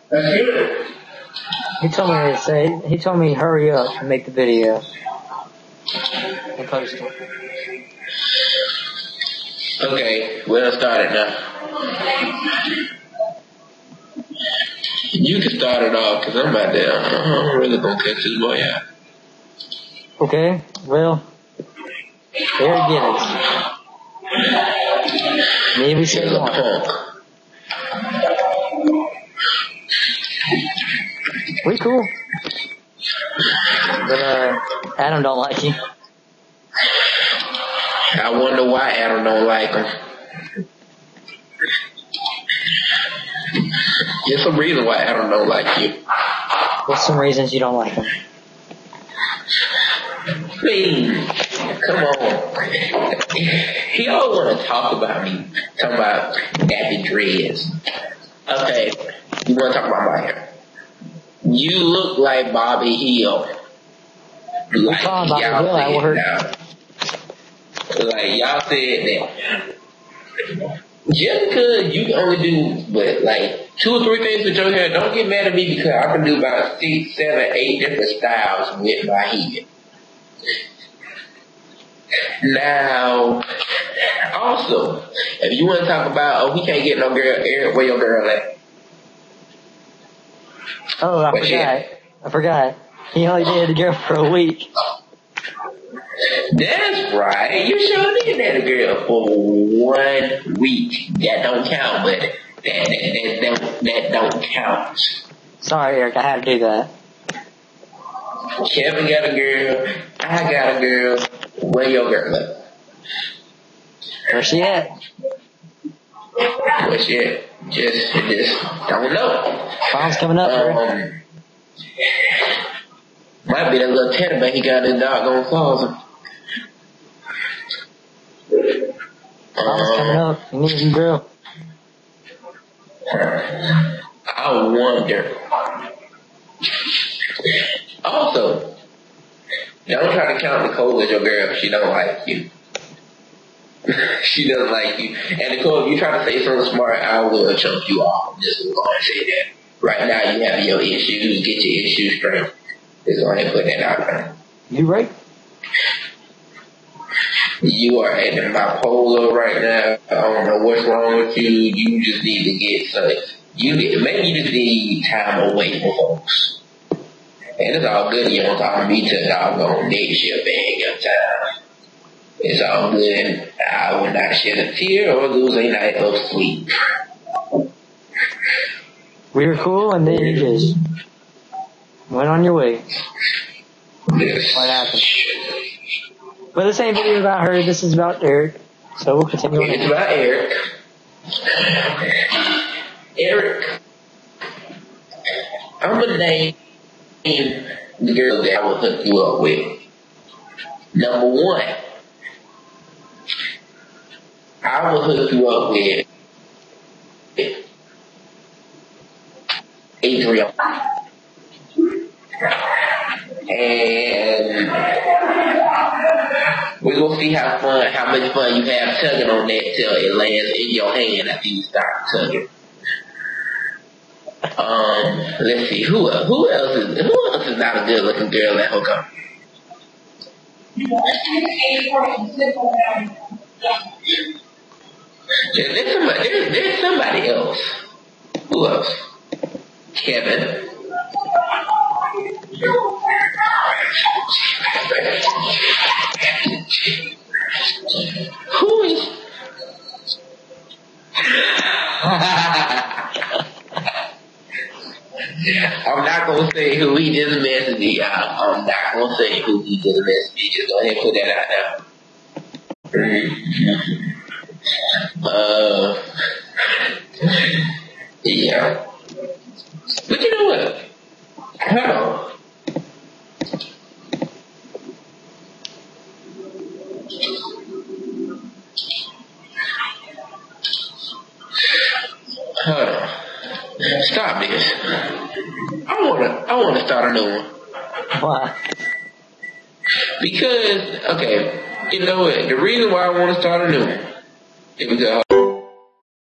That's good. He told me hurry up and make the video and post it. Okay, we'll start it now. You can start it off, because I'm about to, I'm really going to catch this boy out. Okay, well, Erik Giddens. Maybe say more. We cool. But, Adam don't like you. I wonder why Adam don't like him. There's some reason why Adam don't like you. What's some reasons you don't like him? Please, come on. He always want to talk about me. Talk about Daddy Dreads. Okay, you want to talk about my hair? You look like Bobby Hill. Like y'all said that. Like y'all said that. Just because you can only do but like 2 or 3 things with your hair, don't get mad at me because I can do about 6, 7, 8 different styles with my hair. Now, also, if you want to talk about, we can't get no girl, Erik, where your girl at? Oh, I forgot. He only dated the girl for a week. That's right. You sure did that girl for 1 week. That don't count, but that don't count. Sorry, Erik, I had to do that. Kevin got a girl. I got a girl. Where your girl at? Where she at? Where she at? Just don't know. Mom's coming up, bro. Might be that little tenor man he got in his doggone closet. Mom's coming up. You need some girl. I wonder. Also, don't try to count Nicole as your girl if she don't like you. She doesn't like you. And Nicole, if you try to say something smart, I will chunk you off. I'm just going to say that. Right now, you have your issues. Get your issues straight. Just go ahead and put that out there. You right? You are acting bipolar right now. I don't know what's wrong with you. You just need to get something. Maybe you just need time away from folks. And it's all good. You won't talk to me till doggone next year, bang your time. It's all good. I will not shed a tear or lose a night of sleep. We were cool, and then you just went on your way. Yes. What happened? But this ain't video about her. This is about Erik. So we'll continue on. It's about Erik. Erik, I'm gonna name the girl that I will hook you up with. Number 1, I will hook you up with Adrian. And we're going to see how much fun you have tugging on that till it lands in your hand after you start tugging. Let's see, who else is not a good looking girl that hook up? There's somebody else. Who else? Kevin. Who is? I'm not gonna say who he just messaged me. I'm not gonna say who he just messaged me. Just go ahead and put that out now. Yeah. But you know what? Hold on. Hold on. Stop this. I wanna start a new one. Why? Because, okay, you know what? The reason why I wanna start a new one is because